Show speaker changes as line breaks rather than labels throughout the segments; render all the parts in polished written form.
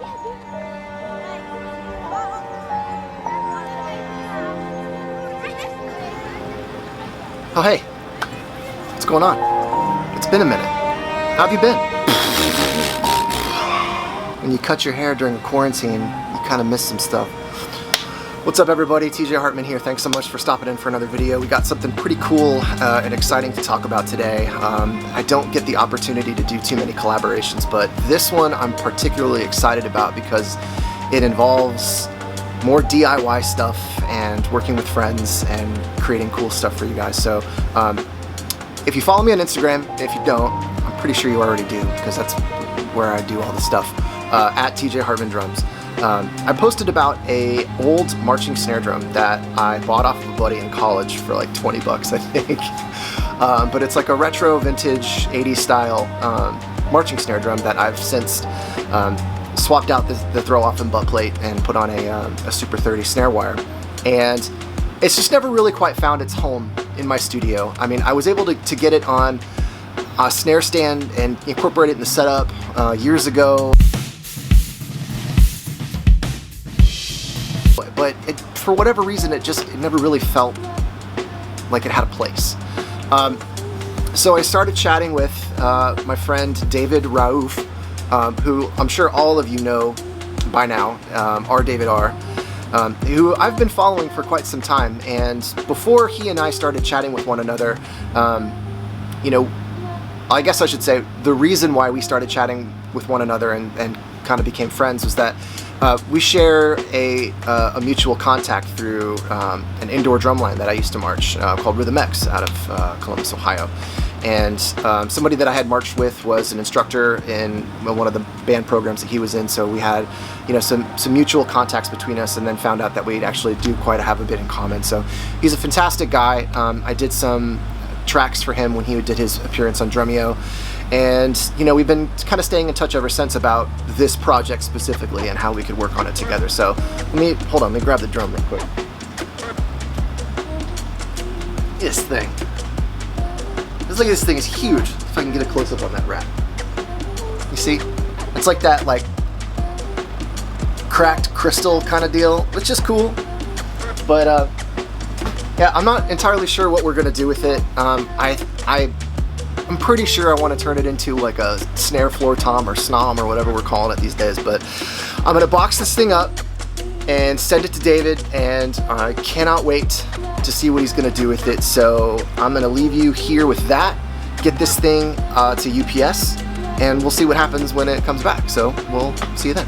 Oh hey, what's going on? It's been a minute. How have you been? When you cut your hair during quarantine, you kind of miss some stuff. What's up everybody, TJ Hartman here. Thanks so much for stopping in for another video. We got something pretty cool and exciting to talk about today. I don't get the opportunity to do too many collaborations, but this one I'm particularly excited about because it involves more DIY stuff and working with friends and creating cool stuff for you guys. So if you follow me on Instagram, if you don't, I'm pretty sure you already do because that's where I do all the stuff, at TJ Hartman Drums. I posted about a old marching snare drum that I bought off of a buddy in college for like 20 bucks, I think. But it's like a retro vintage 80s style marching snare drum that I've since swapped out the throw off and butt plate and put on a Super 30 snare wire. And it's just never really quite found its home in my studio. I mean, I was able to get it on a snare stand and incorporate it in the setup years ago. But for whatever reason, it never really felt like it had a place. So I started chatting with my friend David Raouf, who I'm sure all of you know by now, rDavidr, who I've been following for quite some time. And before he and I started chatting with one another, you know, I guess I should say the reason why we started chatting with one another and kind of became friends was that we share a mutual contact through an indoor drumline that I used to march called Rhythm X out of Columbus, Ohio. And somebody that I had marched with was an instructor in one of the band programs that he was in, so we had, you know, some mutual contacts between us, and then found out that we actually do quite have a bit in common. So he's a fantastic guy. I did some tracks for him when he did his appearance on Drumeo. And, you know, we've been kind of staying in touch ever since about this project specifically and how we could work on it together. So hold on, let me grab the drum real quick. This thing. Look at this thing, is huge. If I can get a close up on that rat. You see? It's like that, like, cracked crystal kind of deal, which is cool. But, yeah, I'm not entirely sure what we're gonna do with it. I'm pretty sure I want to turn it into like a snare floor tom or snom or whatever we're calling it these days, but I'm gonna box this thing up and send it to David, and I cannot wait to see what he's gonna do with it. So I'm gonna leave you here with that, get this thing to UPS, and we'll see what happens when it comes back. So we'll see you then.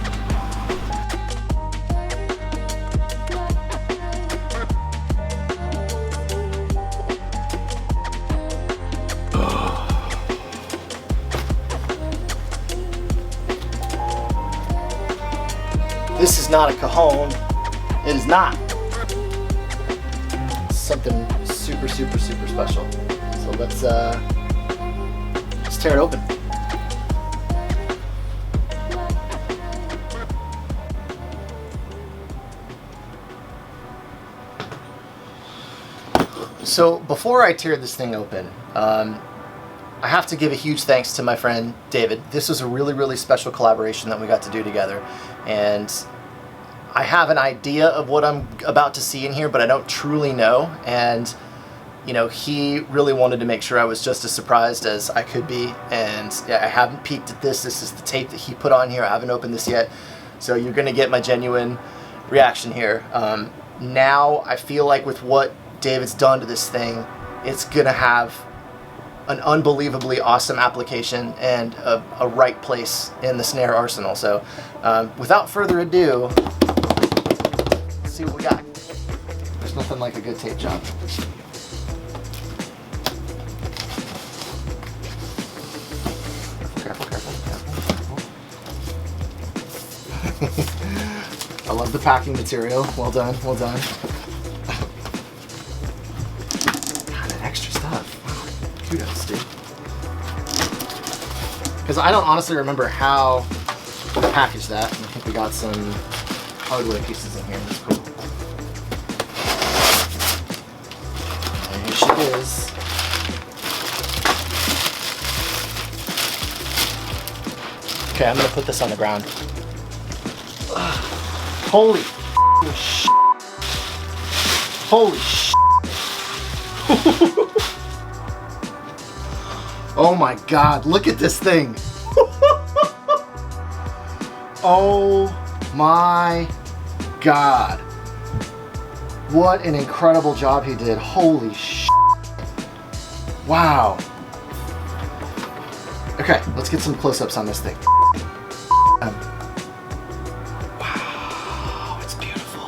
This is not a cajon. It is not. It's something super, super, super special. So let's tear it open. So before I tear this thing open, I have to give a huge thanks to my friend David. This was a really, really special collaboration that we got to do together. And I have an idea of what I'm about to see in here, but I don't truly know. And, you know, he really wanted to make sure I was just as surprised as I could be. And I haven't peeked at this. This is the tape that he put on here. I haven't opened this yet. So you're going to get my genuine reaction here. Now I feel like with what David's done to this thing, it's going to have an unbelievably awesome application and a right place in the snare arsenal. So without further ado, let's see what we got. There's nothing like a good tape job. Careful, careful, careful, careful. I love the packing material. Well done, well done. God, that extra stuff. Wow, kudos, dude. Because I don't honestly remember how to package that. I think we got some hardware pieces in here. That's cool. And here she is. Okay, I'm gonna put this on the ground. Holy shit. Holy shit. Oh my God, look at this thing. Oh my God. What an incredible job he did. Holy shit. Wow. Okay, let's get some close-ups on this thing. Wow, it's beautiful.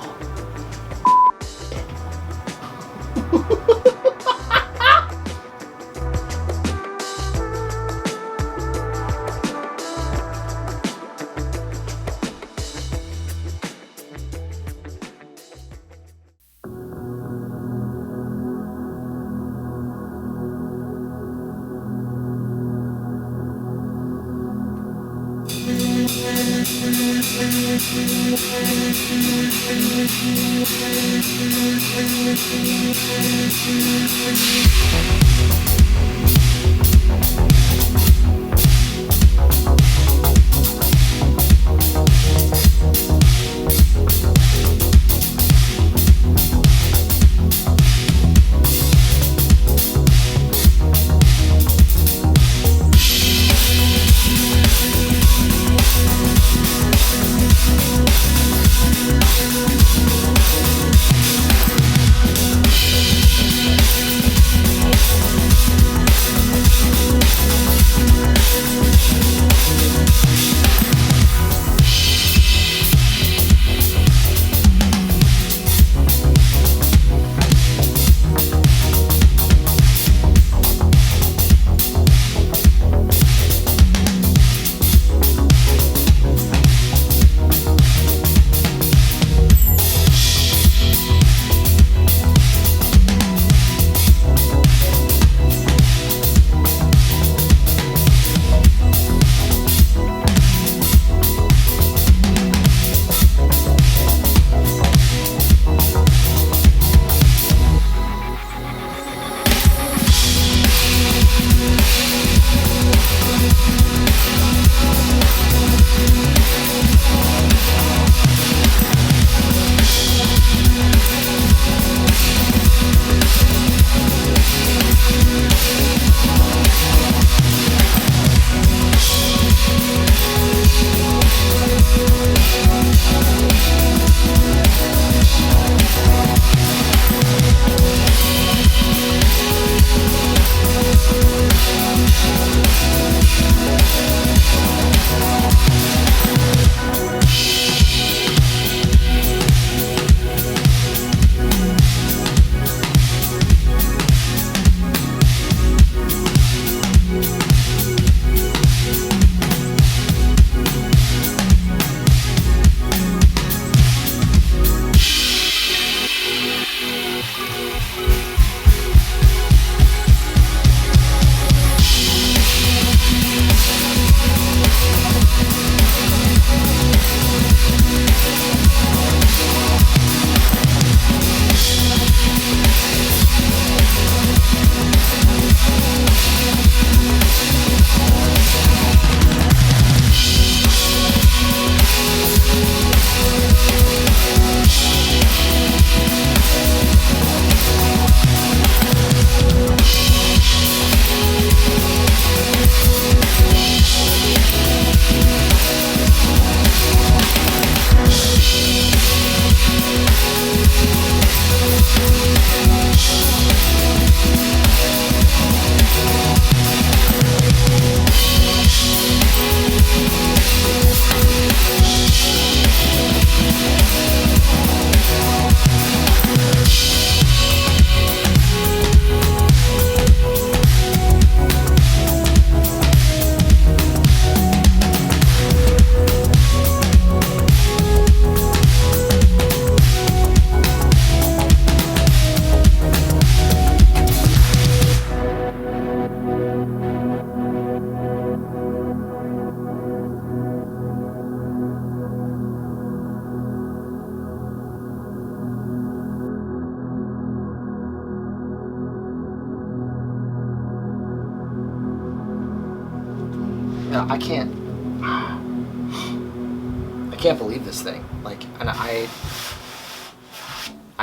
can't believe this thing. Like, and I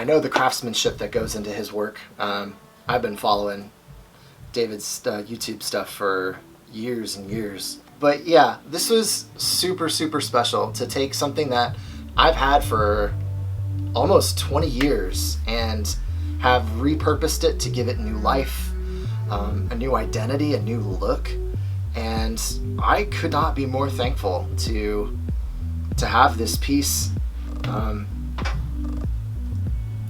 know the craftsmanship that goes into his work. I've been following David's YouTube stuff for years and years. But yeah, this was super, super special to take something that I've had for almost 20 years and have repurposed it to give it new life, a new identity, a new look. And I could not be more thankful to have this piece in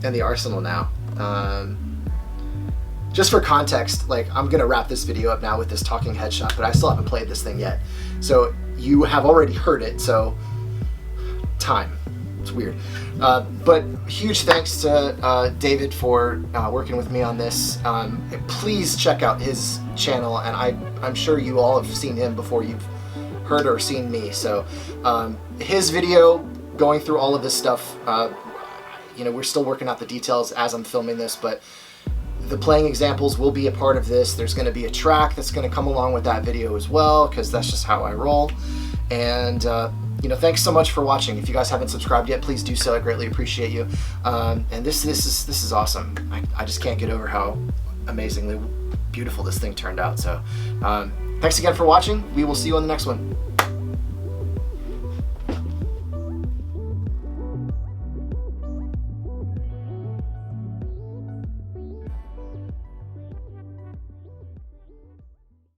the arsenal now. Just for context, like, I'm gonna wrap this video up now with this talking headshot, but I still haven't played this thing yet. So you have already heard it, so time. It's weird. But huge thanks to David for working with me on this. Please check out his channel, and I'm sure you all have seen him before you've heard or seen me. So his video going through all of this stuff, you know, we're still working out the details as I'm filming this, but the playing examples will be a part of this. There's going to be a track that's going to come along with that video as well, because that's just how I roll. And you know, thanks so much for watching. If you guys haven't subscribed yet, please do so. I greatly appreciate you. And this is awesome. I just can't get over how amazingly beautiful this thing turned out. So thanks again for watching. We will see you on the next one.